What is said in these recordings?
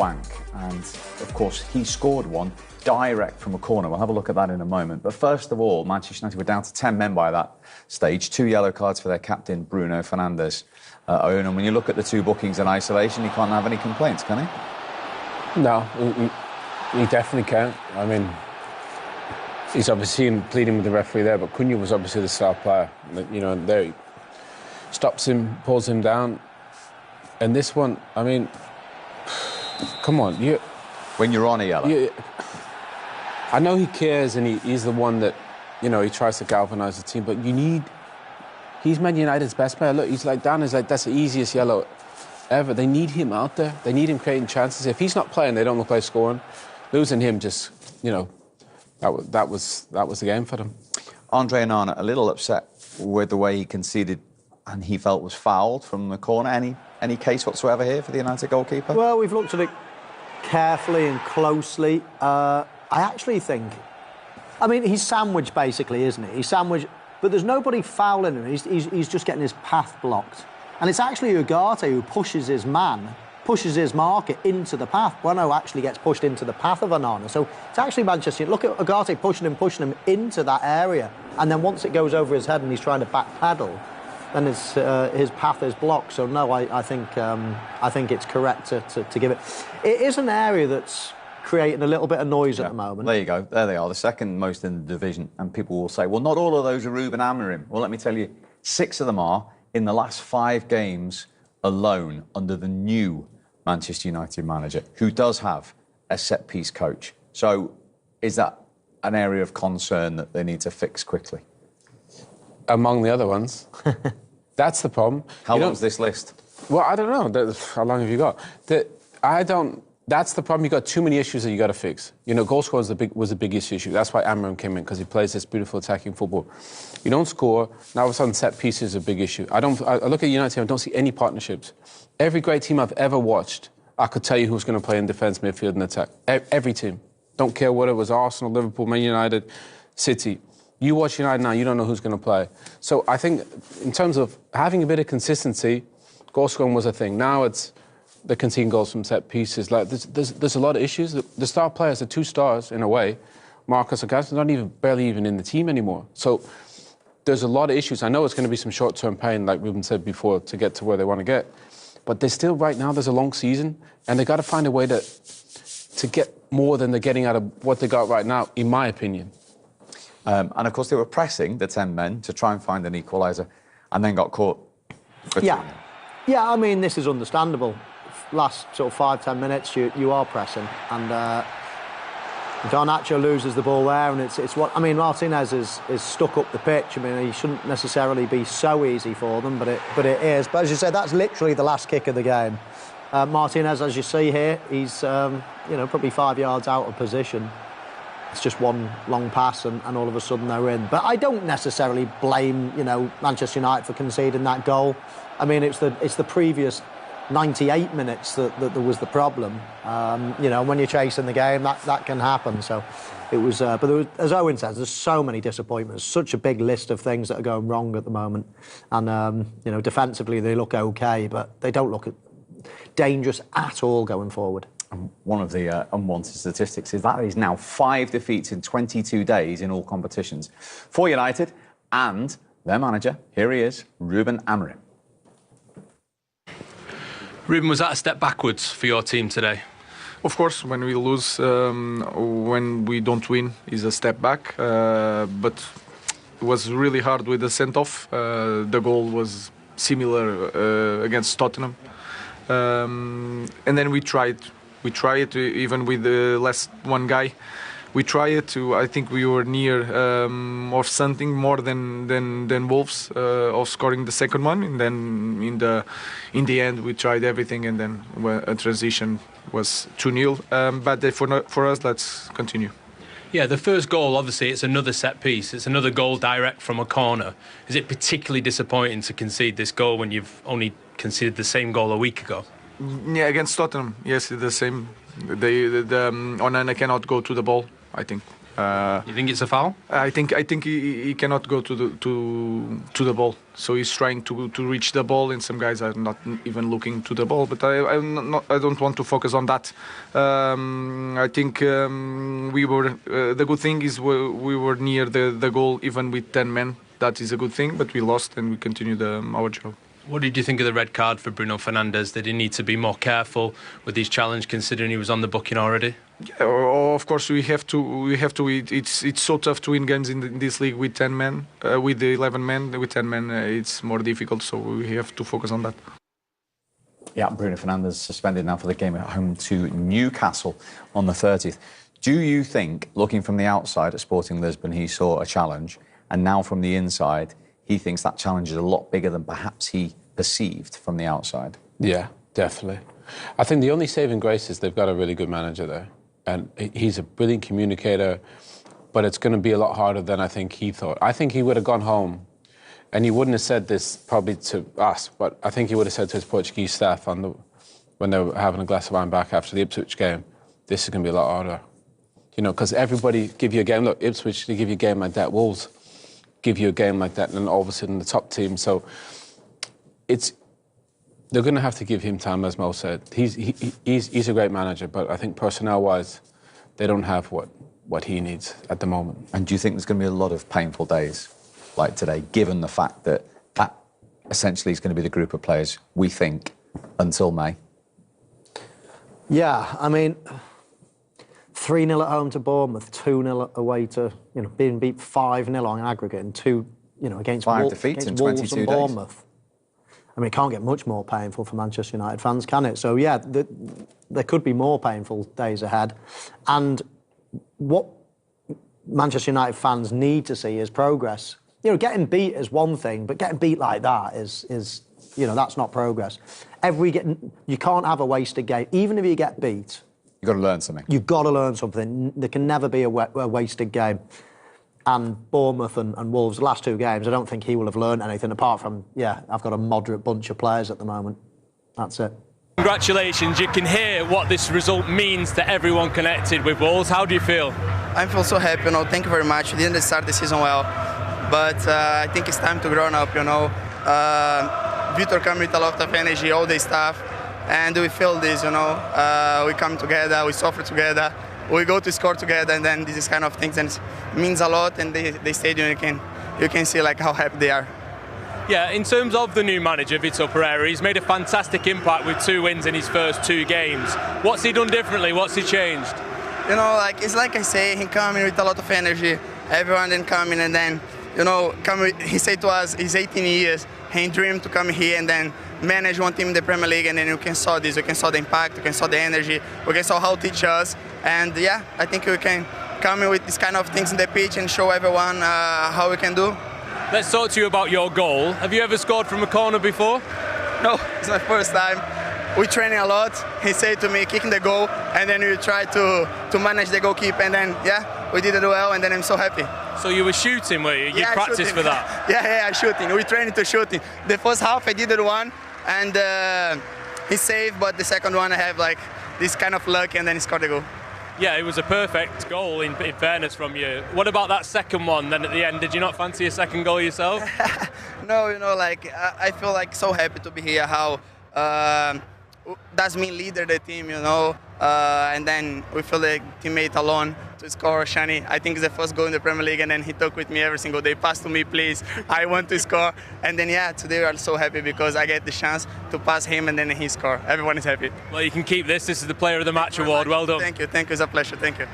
wank. And, of course, he scored one direct from a corner. We'll have a look at that in a moment. But first of all, Manchester United were down to 10 men by that stage. 2 yellow cards for their captain, Bruno Fernandes. Owen, and when you look at the 2 bookings in isolation, he can't have any complaints, can he? No, he definitely can't. I mean, he's obviously pleading with the referee there, but Cunha was obviously the star player. You know, there he stops him, pulls him down. And this one, I mean, come on. When you're on a yellow. I know he cares and he's the one that, you know, he tries to galvanise the team, but he's Man United's best player. Look, he's like, Dan is like, that's the easiest yellow ever. They need him out there. They need him creating chances. If he's not playing, they don't look like scoring. Losing him just, you know, that was the game for them. Andre Onana, a little upset with the way he conceded and he felt was fouled from the corner. Any case whatsoever here for the United goalkeeper? Well, we've looked at it carefully and closely. I actually think, I mean, he's sandwiched basically, isn't he? He's sandwiched, but there's nobody fouling him. He's just getting his path blocked. And it's actually Ugarte who pushes his marker into the path. Bueno actually gets pushed into the path of Onana. So it's actually Manchester. Look at Ugarte pushing him into that area. And then once it goes over his head and he's trying to backpedal, then his path is blocked. So no, I think it's correct to give it. It is an area that's creating a little bit of noise at the moment. There you go. There they are, the second most in the division. And people will say, well, not all of those are Ruben Amorim. Well, let me tell you, 6 of them are in the last 5 games alone under the new Manchester United manager, who does have a set-piece coach. So is that an area of concern that they need to fix quickly? Among the other ones. That's the problem. How long's this list? Well, I don't know. How long have you got? That's the problem. You've got too many issues that you got to fix. You know, goal scoring was the biggest issue. That's why Amorim came in, because he plays this beautiful attacking football. You don't score, now all of a sudden set pieces is a big issue. I look at United team, I don't see any partnerships. Every great team I've ever watched, I could tell you who's going to play in defence, midfield and attack. Every team. Don't care whether it was Arsenal, Liverpool, Man United, City. You watch United now, you don't know who's going to play. So I think in terms of having a bit of consistency, goal scoring was a thing. Now it's the conceding goals from set pieces. Like there's a lot of issues. The star players, the 2 stars in a way, Marcus and Gaston, not barely even in the team anymore. So there's a lot of issues. I know it's going to be some short-term pain, like Ruben said before, to get to where they want to get. But there's still, right now, there's a long season, and they've got to find a way to get more than they're getting out of what they got right now, in my opinion. And, of course, they were pressing the 10 men to try and find an equaliser, and then got caught. Yeah, I mean, this is understandable. Last sort of 5-10 minutes, you are pressing, and Garnacho loses the ball there, and it's what I mean. Martinez is stuck up the pitch. I mean, he shouldn't necessarily be so easy for them, but it is. But as you say, that's literally the last kick of the game. Martinez, as you see here, he's probably 5 yards out of position. It's just one long pass, and all of a sudden they're in. But I don't necessarily blame Manchester United for conceding that goal. I mean, it's the previous 98 minutes that there was the problem. When you're chasing the game, that can happen. So it was, but there was, as Owen says, there's so many disappointments, such a big list of things that are going wrong at the moment. And defensively they look okay, but they don't look dangerous at all going forward. One of the unwanted statistics is that is now 5 defeats in 22 days in all competitions for United and their manager. Here he is, Ruben Amorim. Ruben, was that a step backwards for your team today? Of course, when we lose, when we don't win, is a step back. But it was really hard with the send-off. The goal was similar against Tottenham. And then we tried even with the last one guy. We tried to. I think we were near of something more than Wolves of scoring the second one, and then in the end we tried everything, and then a transition was 2-0. But for us, let's continue. Yeah, the first goal, obviously, it's another set piece. It's another goal direct from a corner. Is it particularly disappointing to concede this goal when you've only conceded the same goal a week ago? Yeah, against Tottenham, yes, the same. Onana cannot go to the ball, I think. You think it's a foul? I think he cannot go to the ball. So he's trying to reach the ball, and some guys are not even looking to the ball. But I don't want to focus on that. I think we were. The good thing is we were near the goal even with 10 men. That is a good thing. But we lost, and we continued our job. What did you think of the red card for Bruno Fernandes? Did he need to be more careful with his challenge, considering he was on the booking already? Yeah, of course we have to. It's so tough to win games in this league with 10 men, with the 11 men. With 10 men, it's more difficult. So we have to focus on that. Yeah, Bruno Fernandes suspended now for the game at home to Newcastle on the 30th. Do you think, looking from the outside at Sporting Lisbon, he saw a challenge, and now from the inside, he thinks that challenge is a lot bigger than perhaps he perceived from the outside? Yeah, definitely. I think the only saving grace is they've got a really good manager there. And he's a brilliant communicator, but it's going to be a lot harder than I think he thought. I think he would have gone home, and he wouldn't have said this probably to us, but I think he would have said to his Portuguese staff when they were having a glass of wine back after the Ipswich game, this is going to be a lot harder. You know, because everybody give you a game. Look, Ipswich, they give you a game like that. Wolves give you a game like that, and then all of a sudden the top team. So they're going to have to give him time, as Mo said. He's a great manager, but I think personnel-wise, they don't have what he needs at the moment. And do you think there's going to be a lot of painful days like today, given the fact that essentially is going to be the group of players we think until May? Yeah, I mean, 3-0 at home to Bournemouth, 2-0 away to, being beat 5-0 on aggregate and against five defeats in 22 and Bournemouth. days. I mean, it can't get much more painful for Manchester United fans, can it? So, yeah, there could be more painful days ahead. And what Manchester United fans need to see is progress. Getting beat is one thing, but getting beat like that is that's not progress. You can't have a wasted game. Even if you get beat, You've got to learn something. You've got to learn something. There can never be a wasted game. And Bournemouth and Wolves, the last two games, I don't think he will have learned anything apart from, I've got a moderate bunch of players at the moment. That's it. Congratulations. You can hear what this result means to everyone connected with Wolves. How do you feel? I feel so happy, Thank you very much. We didn't start the season well, but I think it's time to grow up, Vitor came with a lot of energy, all the stuff. And we feel this, we come together, we suffer together, we go to score together, and then this is kind of things, and it means a lot. And the stadium, you can see how happy they are. Yeah, in terms of the new manager, Vitor Pereira, he's made a fantastic impact with 2 wins in his first 2 games. What's he done differently? What's he changed? It's like I say, he coming with a lot of energy. Everyone then coming, and then he said to us, he's 18 years, he dreamed to come here and then manage one team in the Premier League, and then you can saw this, you can saw the impact, you can saw the energy, you can saw how to teach us, and I think we can come in with this kind of things in the pitch and show everyone how we can do. Let's talk to you about your goal. Have you ever scored from a corner before? No, it's my first time. We training a lot. He said to me, kicking the goal, and then we try to manage the goalkeeper, and then we did it well, and then I'm so happy. So you were shooting, were you? You practiced for that? Yeah, shooting. We trained to shooting. The first half I did it one, and he saved, but the second one I have this kind of luck, and then he scored the goal. Yeah, it was a perfect goal in fairness from you. What about that second one then at the end? Did you not fancy a second goal yourself? No, I feel so happy to be here. How that's me leader the team, and then we feel like teammate alone to score. Shani, I think it's the first goal in the Premier League, and then he talked with me every single day. Pass to me, please. I want to score. And then today we are so happy because I get the chance to pass him, and then he score. Everyone is happy. Well, you can keep this. This is the Player of the Match award. Well done. Thank you. It's a pleasure. Thank you.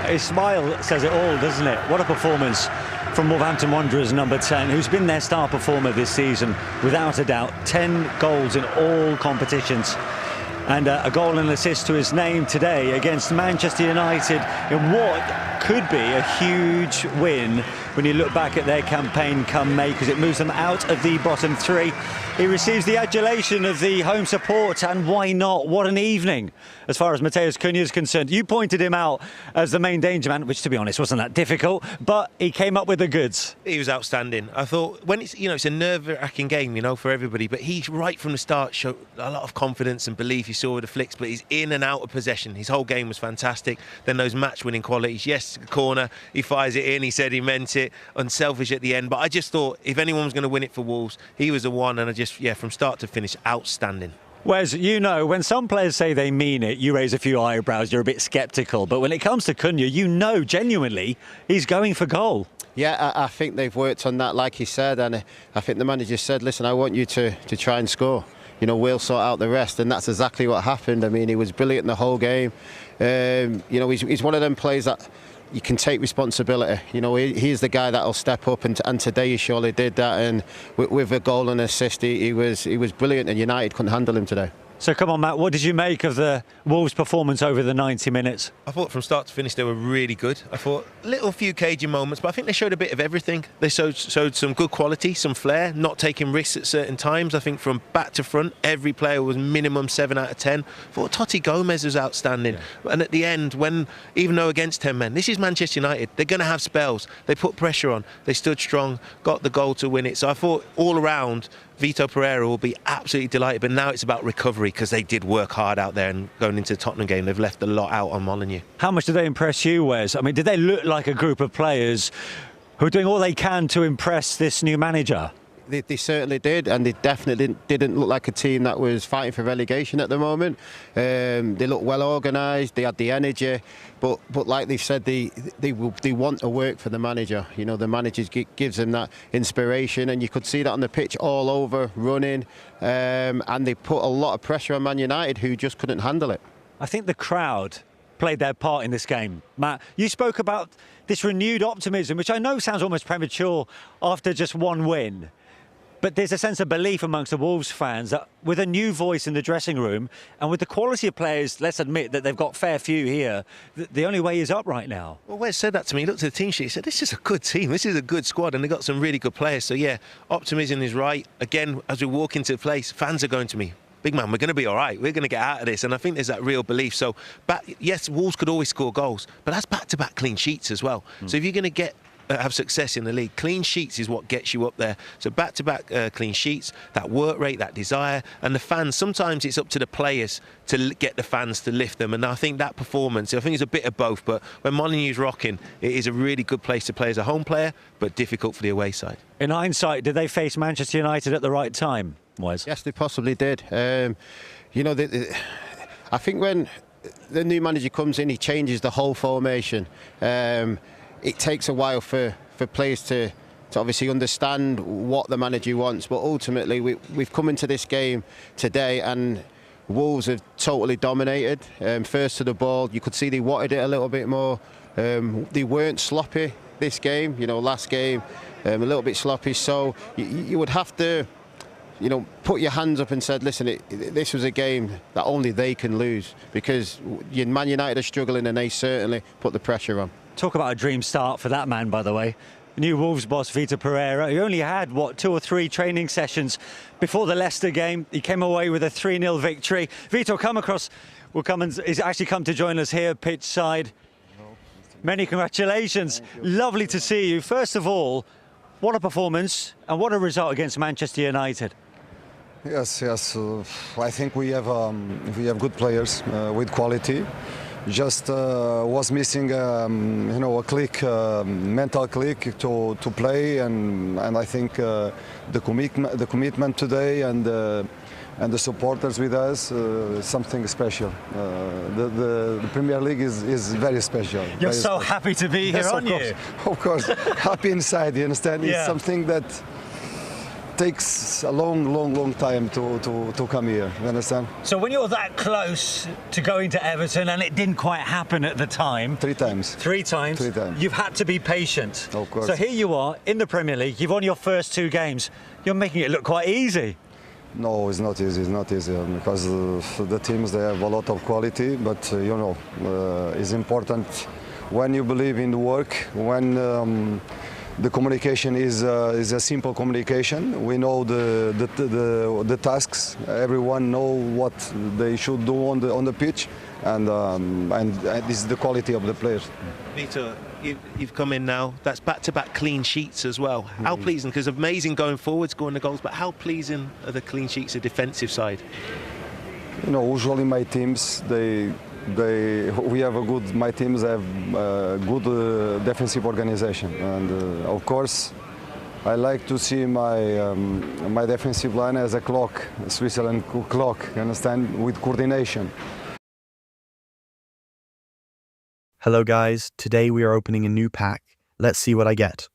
His smile says it all, doesn't it? What a performance from Wolverhampton Wanderers number 10, who's been their star performer this season, without a doubt. 10 goals in all competitions. And a goal and assist to his name today against Manchester United in what could be a huge win when you look back at their campaign come May, because it moves them out of the bottom three. He receives the adulation of the home support, and why not? What an evening as far as Matheus Cunha is concerned. You pointed him out as the main danger man, which to be honest wasn't that difficult, but he came up with the goods. He was outstanding. I thought when it's it's a nerve-wracking game, for everybody, but he right from the start showed a lot of confidence and belief. You saw with the flicks, but he's in and out of possession. His whole game was fantastic. Then those match-winning qualities. Yes, corner, he fires it in. He said he meant it. Unselfish at the end. But I just thought if anyone was going to win it for Wolves, he was the one. And from start to finish, outstanding. Wes, when some players say they mean it, you raise a few eyebrows, you're a bit sceptical. But when it comes to Cunha, genuinely, he's going for goal. Yeah, I think they've worked on that, like he said, and I think the manager said, listen, I want you to try and score. We'll sort out the rest, and that's exactly what happened. I mean, he was brilliant the whole game. He's one of them players that you can take responsibility. He's the guy that'll step up, and today he surely did that. And with a goal and assist, he was brilliant, and United couldn't handle him today. So come on, Matt, what did you make of the Wolves' performance over the 90 minutes? I thought from start to finish they were really good. I thought a few cagey moments, but I think they showed a bit of everything. They showed some good quality, some flair, not taking risks at certain times. I think from back to front, every player was minimum 7 out of 10. I thought Totti Gomez was outstanding. Yeah. And at the end, even though against 10 men, this is Manchester United, they're going to have spells. They put pressure on, they stood strong, got the goal to win it. So I thought all around, Vitor Pereira will be absolutely delighted, but now it's about recovery because they did work hard out there, and going into the Tottenham game, they've left a lot out on Molineux. How much did they impress you, Wes? I mean, did they look like a group of players who are doing all they can to impress this new manager? They certainly did, and they definitely didn't look like a team that was fighting for relegation at the moment. They looked well organised, they had the energy, but like they've said, they want to work for the manager. The manager gives them that inspiration, and you could see that on the pitch all over, running, and they put a lot of pressure on Man United, who just couldn't handle it. I think the crowd played their part in this game. Matt, you spoke about this renewed optimism, which I know sounds almost premature after just one win. But there's a sense of belief amongst the Wolves fans that with a new voice in the dressing room and with the quality of players, let's admit that they've got fair few here, the only way is up right now. Well, Wes said that to me. He looked at the team sheet, he said, this is a good team, this is a good squad, and they've got some really good players. So, yeah, optimism is right. Again, as we walk into the place, fans are going to me, big man, we're going to be all right. We're going to get out of this. And I think there's that real belief. So, yes, Wolves could always score goals, but that's back-to-back clean sheets as well. So if you're going to have success in the league, clean sheets is what gets you up there. So back-to-back clean sheets, that work rate, that desire, and the fans, sometimes it's up to the players to get the fans to lift them, and I think that performance, I think it's a bit of both, but when Molineux's rocking, it is a really good place to play as a home player, but difficult for the away side. In hindsight, did they face Manchester United at the right time, Wes? Yes, they possibly did. I think when the new manager comes in, he changes the whole formation. It takes a while for players to obviously understand what the manager wants, but ultimately we've come into this game today and Wolves have totally dominated. First to the ball, you could see they wanted it a little bit more. They weren't sloppy this game, last game, a little bit sloppy, so you would have to put your hands up and said, listen, this was a game that only they can lose, because Man United are struggling and they certainly put the pressure on. Talk about a dream start for that man, by the way. The new Wolves boss, Vitor Pereira, he only had, 2 or 3 training sessions before the Leicester game. He came away with a 3-0 victory. Vitor, he's actually come to join us here, pitch side. Many congratulations. Lovely to see you. First of all, what a performance and what a result against Manchester United. Yes. I think we have good players with quality. Just was missing, a click, mental click to play, and I think the commitment today and the supporters with us, something special. The Premier League is very special. You're so happy to be here, aren't you? Of course, happy inside. You understand? Yeah. It's something that takes a long time to come here, you understand? So when you're that close to going to Everton and it didn't quite happen at the time... 3 times. 3 times? 3 times. You've had to be patient. Of course. So here you are in the Premier League, you've won your first 2 games. You're making it look quite easy. No, it's not easy, because the teams, they have a lot of quality, but it's important when you believe in the work, when the communication is a simple communication. We know the tasks. Everyone know what they should do on the pitch, and this is the quality of the players. Vitor, you've come in now. That's back-to-back clean sheets as well. How pleasing? Because amazing going forward, scoring the goals. But how pleasing are the clean sheets, the defensive side? You know, usually my teams, my teams have good defensive organization, and of course I like to see my defensive line as a clock, a Switzerland clock, you understand, with coordination. Hello guys, today we are opening a new pack. Let's see what I get.